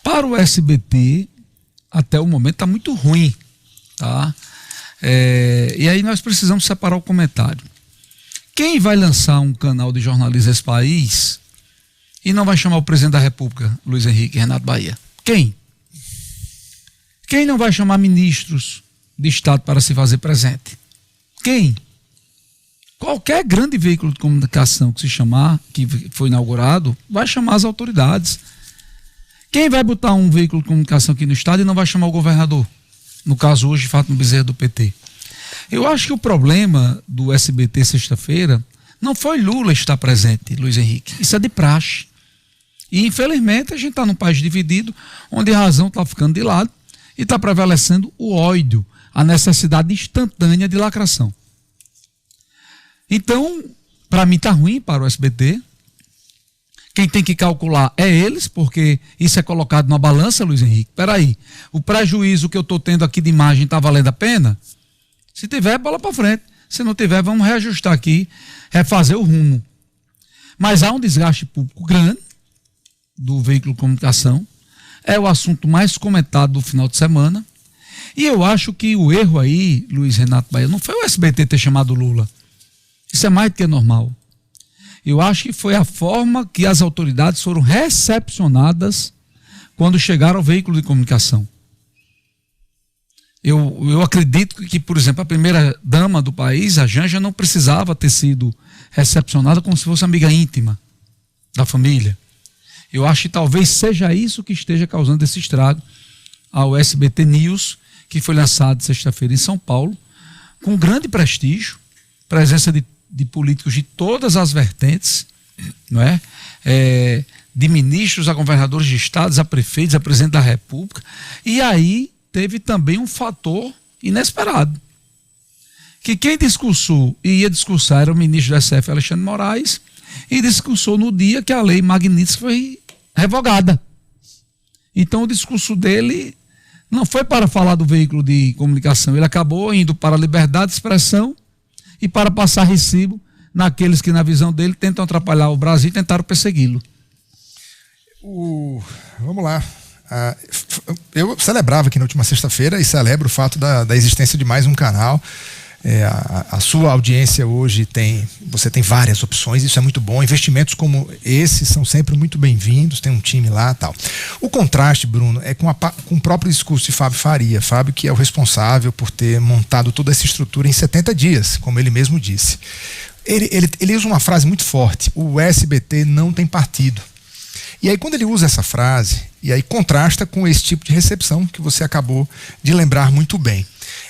Para o SBT, até o momento está muito ruim, tá? E aí nós precisamos separar o comentário. Quem vai lançar um canal de jornalismo nesse país e não vai chamar o presidente da República, Luiz Henrique Renato Bahia? Quem? Quem não vai chamar ministros de Estado para se fazer presente? Quem? Qualquer grande veículo de comunicação que se chamar, que foi inaugurado, vai chamar as autoridades. Quem vai botar um veículo de comunicação aqui no Estado e não vai chamar o governador? No caso hoje, Fátima Bezerra do PT. Eu acho que o problema do SBT sexta-feira não foi Lula estar presente, Luiz Henrique. Isso é de praxe. E infelizmente a gente está num país dividido, onde a razão está ficando de lado e está prevalecendo o ódio, a necessidade instantânea de lacração. Então, para mim está ruim para o SBT. Quem tem que calcular é eles, porque isso é colocado na balança, Luiz Henrique. Peraí, o prejuízo que eu estou tendo aqui de imagem está valendo a pena? Se tiver, bola para frente. Se não tiver, vamos reajustar aqui, refazer o rumo. Mas há um desgaste público grande do veículo de comunicação. É o assunto mais comentado do final de semana. E eu acho que o erro aí, Luiz Renato Bahia, não foi o SBT ter chamado Lula. Isso é mais do que normal. Eu acho que foi a forma que as autoridades foram recepcionadas quando chegaram ao veículo de comunicação. Eu acredito que, por exemplo, a primeira dama do país, a Janja, não precisava ter sido recepcionada como se fosse amiga íntima da família. Eu acho que talvez seja isso que esteja causando esse estrago ao SBT News, que foi lançado sexta-feira em São Paulo, com grande prestígio, presença de políticos de todas as vertentes, não é? De ministros a governadores de estados, a prefeitos, a presidente da República. E aí teve também um fator inesperado, que quem discursou e ia discursar era o ministro do SF, Alexandre Moraes, e discursou no dia que a lei Magnitsky foi revogada. Então o discurso dele não foi para falar do veículo de comunicação, ele acabou indo para a liberdade de expressão e para passar recibo naqueles que, na visão dele, tentam atrapalhar o Brasil e tentaram persegui-lo. Vamos lá. Eu celebrava aqui na última sexta-feira e celebro o fato da existência de mais um canal. A sua audiência hoje você tem várias opções, isso é muito bom. Investimentos como esse são sempre muito bem-vindos, tem um time lá e tal. O contraste, Bruno, é com o próprio discurso de Fábio Faria. Fábio, que é o responsável por ter montado toda essa estrutura em 70 dias, como ele mesmo disse. Ele usa uma frase muito forte: o SBT não tem partido. E aí quando ele usa essa frase, e aí contrasta com esse tipo de recepção que você acabou de lembrar muito bem.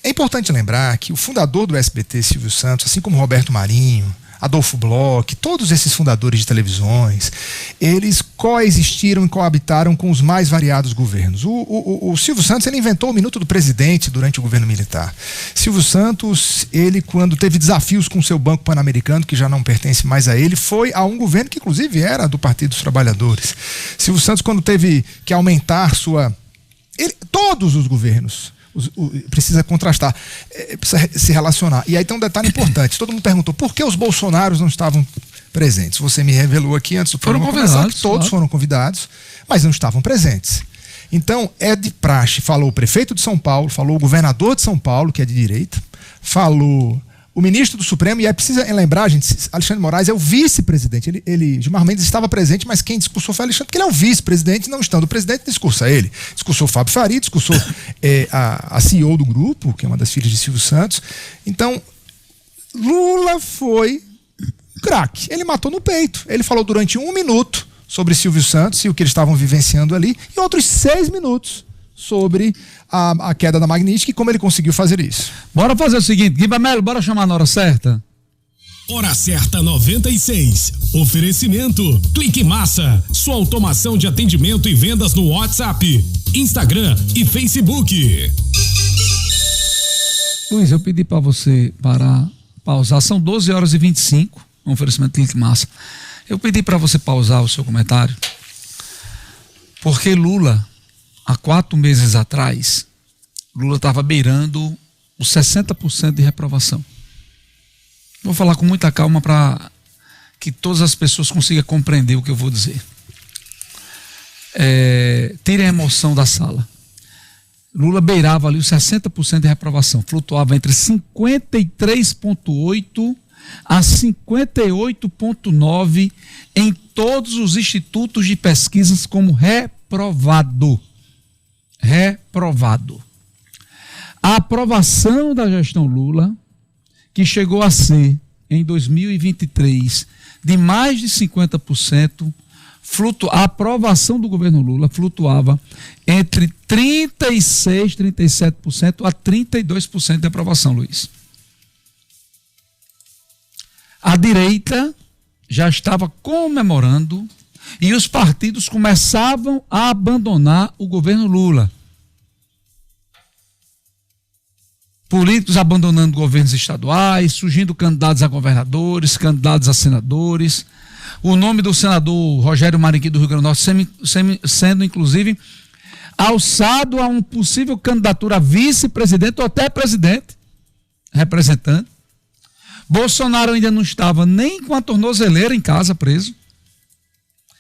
É importante lembrar que o fundador do SBT, Silvio Santos, assim como Roberto Marinho, Adolfo Bloch, todos esses fundadores de televisões, eles coexistiram e coabitaram com os mais variados governos. O Silvio Santos, ele inventou o Minuto do Presidente durante o governo militar. Silvio Santos, ele, quando teve desafios com o seu Banco Pan-Americano, que já não pertence mais a ele, foi a um governo que inclusive era do Partido dos Trabalhadores. Silvio Santos, quando teve que aumentar todos os governos, precisa contrastar, precisa se relacionar. E aí tem um detalhe importante: todo mundo perguntou por que os Bolsonaros não estavam presentes. Você me revelou aqui antes do programa começar que todos foram convidados, mas não estavam presentes. Então é de praxe, falou o prefeito de São Paulo, falou o governador de São Paulo, que é de direita, falou o ministro do Supremo, e é preciso lembrar, gente, Alexandre Moraes é o vice-presidente. Gilmar Mendes estava presente, mas quem discursou foi Alexandre, porque ele é o vice-presidente, não estando o presidente, discursa ele. Discursou Fábio Faria, discursou a CEO do grupo, que é uma das filhas de Silvio Santos. Então, Lula foi craque. Ele matou no peito. Ele falou durante 1 minuto sobre Silvio Santos e o que eles estavam vivenciando ali, e outros 6 minutos sobre a queda da Magnitsky e como ele conseguiu fazer isso. Bora fazer o seguinte, Guiba Melo, bora chamar na hora certa? Hora certa 96. Oferecimento Clique Massa, sua automação de atendimento e vendas no WhatsApp, Instagram e Facebook. Luiz, eu pedi para você pausar, são 12h25, um oferecimento Clique Massa. Eu pedi para você pausar o seu comentário, porque Lula, há 4 meses atrás, Lula estava beirando os 60% de reprovação. Vou falar com muita calma para que todas as pessoas consigam compreender o que eu vou dizer. tirem a emoção da sala. Lula beirava ali os 60% de reprovação, flutuava entre 53,8% a 58,9% em todos os institutos de pesquisas como reprovado. Reprovado. A aprovação da gestão Lula, que chegou a ser, em 2023, de mais de 50%, a aprovação do governo Lula flutuava entre 36%, 37% a 32% de aprovação, Luiz. A direita já estava comemorando e os partidos começavam a abandonar o governo Lula. Políticos abandonando governos estaduais, surgindo candidatos a governadores, candidatos a senadores. O nome do senador Rogério Maringuinho do Rio Grande do Norte sendo, inclusive, alçado a uma possível candidatura a vice-presidente ou até presidente, representante. Bolsonaro ainda não estava nem com a tornozeleira em casa, preso.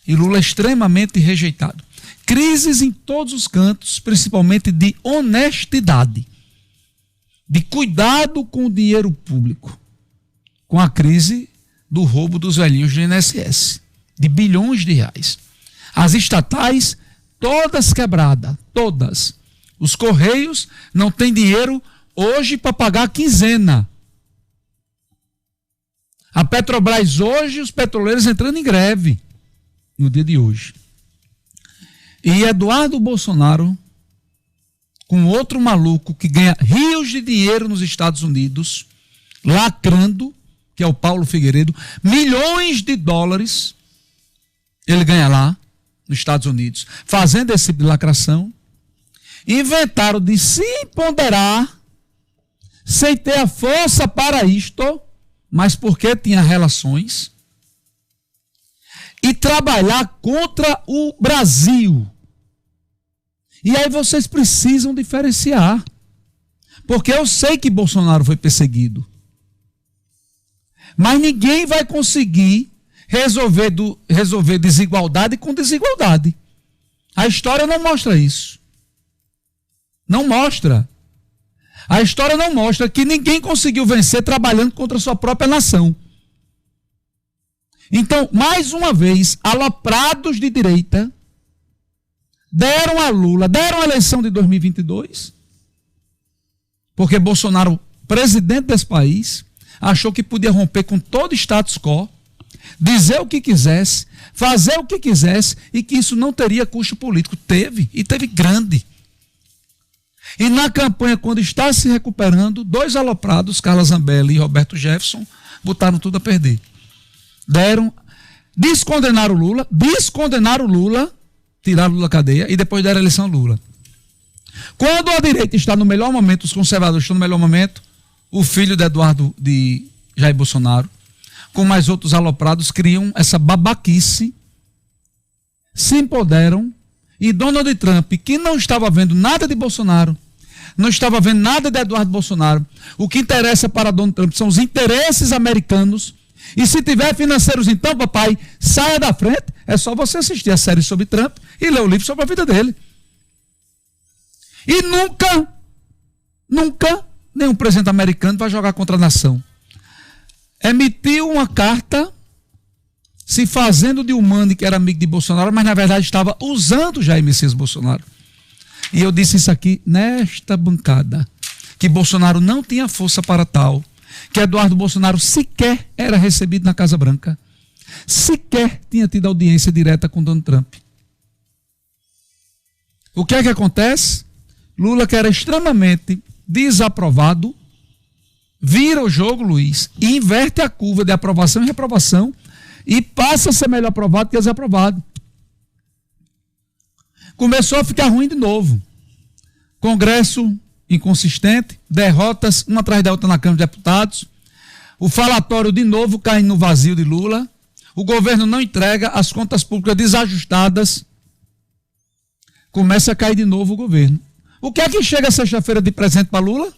E Lula extremamente rejeitado. Crises em todos os cantos, principalmente de honestidade, de cuidado com o dinheiro público, com a crise do roubo dos velhinhos do INSS, de bilhões de reais. As estatais, todas quebradas, todas. Os Correios não têm dinheiro hoje para pagar a quinzena. A Petrobras hoje, os petroleiros entrando em greve, no dia de hoje. E Eduardo Bolsonaro, com outro maluco que ganha rios de dinheiro nos Estados Unidos, lacrando, que é o Paulo Figueiredo, milhões de dólares ele ganha lá, nos Estados Unidos, fazendo esse tipo de lacração, inventaram de se empoderar, sem ter a força para isto, mas porque tinha relações, e trabalhar contra o Brasil. E aí vocês precisam diferenciar, porque eu sei que Bolsonaro foi perseguido, mas ninguém vai conseguir resolver desigualdade com desigualdade. A história não mostra isso. Não mostra. A história não mostra que ninguém conseguiu vencer trabalhando contra a sua própria nação. Então, mais uma vez, aloprados de direita deram a Lula, deram a eleição de 2022, porque Bolsonaro, presidente desse país, achou que podia romper com todo o status quo, dizer o que quisesse, fazer o que quisesse e que isso não teria custo político. Teve, e teve grande. E na campanha, quando está se recuperando, dois aloprados, Carla Zambelli e Roberto Jefferson, botaram tudo a perder. Descondenaram o Lula, tiraram o Lula da cadeia e depois deram a eleição ao Lula. Quando a direita está no melhor momento, os conservadores estão no melhor momento, o filho de Jair Bolsonaro, com mais outros aloprados, criam essa babaquice, se empoderam, e Donald Trump, que não estava vendo nada de Bolsonaro, não estava vendo nada de Eduardo Bolsonaro, o que interessa para Donald Trump são os interesses americanos, e se tiver financeiros, então, papai, saia da frente. É só você assistir a série sobre Trump e ler o livro sobre a vida dele. E nunca nenhum presidente americano vai jogar contra a nação. Emitiu uma carta se fazendo de humano que era amigo de Bolsonaro, mas na verdade estava usando Jair Messias Bolsonaro. E eu disse isso aqui nesta bancada, que Bolsonaro não tinha força para tal, que Eduardo Bolsonaro sequer era recebido na Casa Branca, sequer tinha tido audiência direta com Donald Trump. O que é que acontece? Lula, que era extremamente desaprovado, vira o jogo, Luiz, e inverte a curva de aprovação e reprovação e passa a ser melhor aprovado que desaprovado. Começou a ficar ruim de novo. Congresso inconsistente, derrotas uma atrás da outra na Câmara de Deputados, o falatório de novo caindo no vazio de Lula, o governo não entrega, as contas públicas desajustadas, começa a cair de novo o governo. O que é que chega sexta-feira de presente para Lula?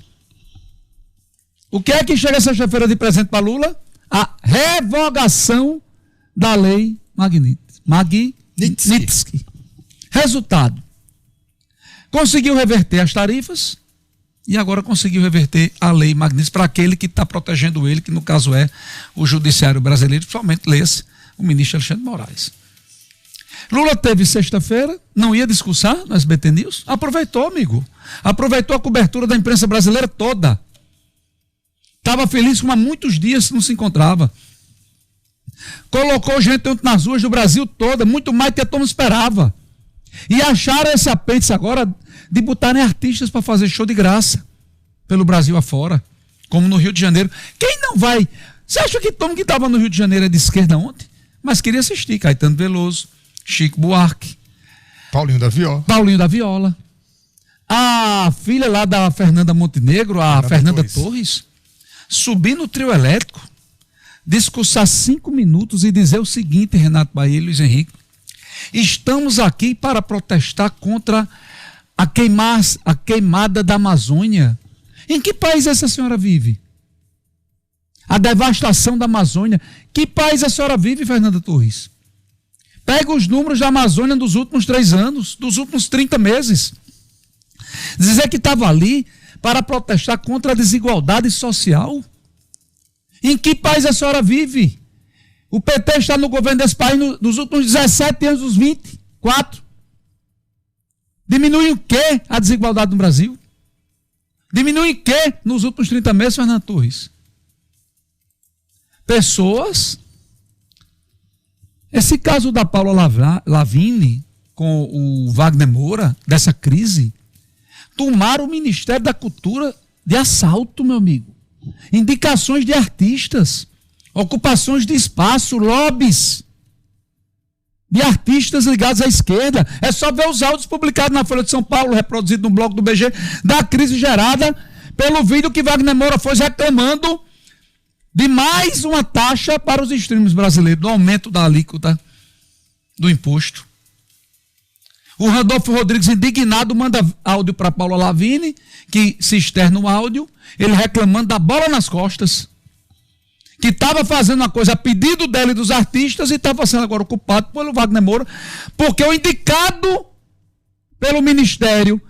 O que é que chega sexta-feira de presente para Lula? A revogação da lei Magnitsky. Resultado: conseguiu reverter as tarifas e agora conseguiu reverter a lei Magnitsky para aquele que está protegendo ele, que no caso é o judiciário brasileiro, principalmente lê-se o ministro Alexandre de Moraes. Lula teve sexta-feira, não ia discursar no SBT News, aproveitou, amigo. Aproveitou a cobertura da imprensa brasileira toda. Estava feliz como há muitos dias não se encontrava. Colocou gente nas ruas do Brasil toda, muito mais que a turma esperava. E acharam esse apêndice agora de botarem artistas para fazer show de graça pelo Brasil afora, como no Rio de Janeiro. Quem não vai? Você acha que todo mundo que estava no Rio de Janeiro é de esquerda ontem? Mas queria assistir Caetano Veloso, Chico Buarque, Paulinho da Viola. A filha lá da Fernanda Montenegro, a Fernanda Torres, subir no trio elétrico, discursar 5 minutos e dizer o seguinte: Renato Bahia e Luiz Henrique, estamos aqui para protestar contra a queimada da Amazônia. Em que país essa senhora vive? A devastação da Amazônia. Que país a senhora vive, Fernanda Torres? Pega os números da Amazônia dos últimos 3 anos, dos últimos 30 meses. Dizer que estava ali para protestar contra a desigualdade social. Em que país a senhora vive? O PT está no governo desse país nos últimos 17 anos, dos 24. Diminui o quê a desigualdade no Brasil? Diminui o quê nos últimos 30 meses, Fernando Torres? Pessoas. Esse caso da Paula Lavigne com o Wagner Moura, dessa crise, tomaram o Ministério da Cultura de assalto, meu amigo. Indicações de artistas, ocupações de espaço, lobbies de artistas ligados à esquerda. É só ver os áudios publicados na Folha de São Paulo, reproduzido no blog do BG, da crise gerada pelo vídeo que Wagner Moura foi reclamando de mais uma taxa para os streams brasileiros, do aumento da alíquota do imposto. O Randolfo Rodrigues, indignado, manda áudio para Paula Lavigne, que se externa o áudio, ele reclamando da bola nas costas, que estava fazendo uma coisa a pedido dela e dos artistas e estava sendo agora ocupado pelo Wagner Moura, porque o indicado pelo Ministério,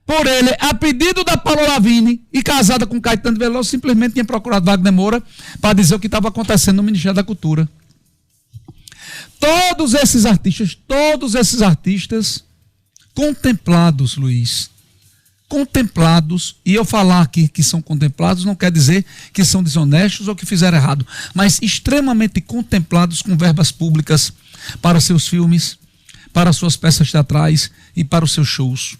por ele, a pedido da Paula Lavigne e casada com Caetano Veloso, simplesmente tinha procurado Wagner Moura para dizer o que estava acontecendo no Ministério da Cultura. Todos esses artistas contemplados, Luiz, contemplados, e eu falar aqui que são contemplados não quer dizer que são desonestos ou que fizeram errado, mas extremamente contemplados com verbas públicas para seus filmes, para suas peças teatrais e para os seus shows.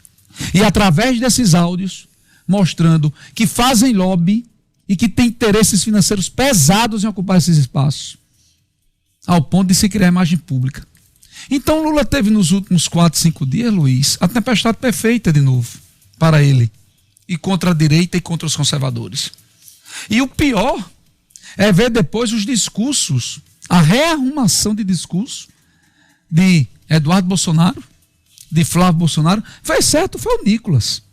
E através desses áudios, mostrando que fazem lobby e que têm interesses financeiros pesados em ocupar esses espaços, ao ponto de se criar imagem pública. Então Lula teve nos últimos 4, 5 dias, Luiz, a tempestade perfeita de novo para ele, e contra a direita e contra os conservadores. E o pior é ver depois os discursos, a rearrumação de discurso de Eduardo Bolsonaro, de Flávio Bolsonaro. Fez certo, foi o Nicolas,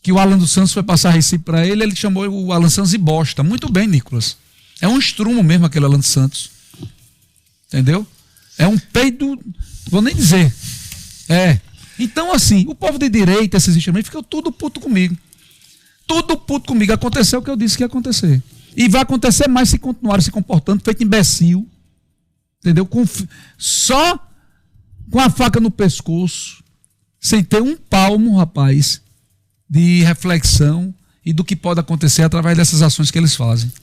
que o Alan dos Santos foi passar Recife para ele chamou o Alan Santos de bosta. Muito bem, Nicolas, é um estrumo mesmo aquele Alan dos Santos, entendeu? É um peido, vou nem dizer. Então assim, o povo de direita, esses extremistas, ficam tudo puto comigo, aconteceu o que eu disse que ia acontecer, e vai acontecer mais se continuarem se comportando feito imbecil, entendeu? Só com a faca no pescoço, sem ter um palmo, rapaz, de reflexão e do que pode acontecer através dessas ações que eles fazem.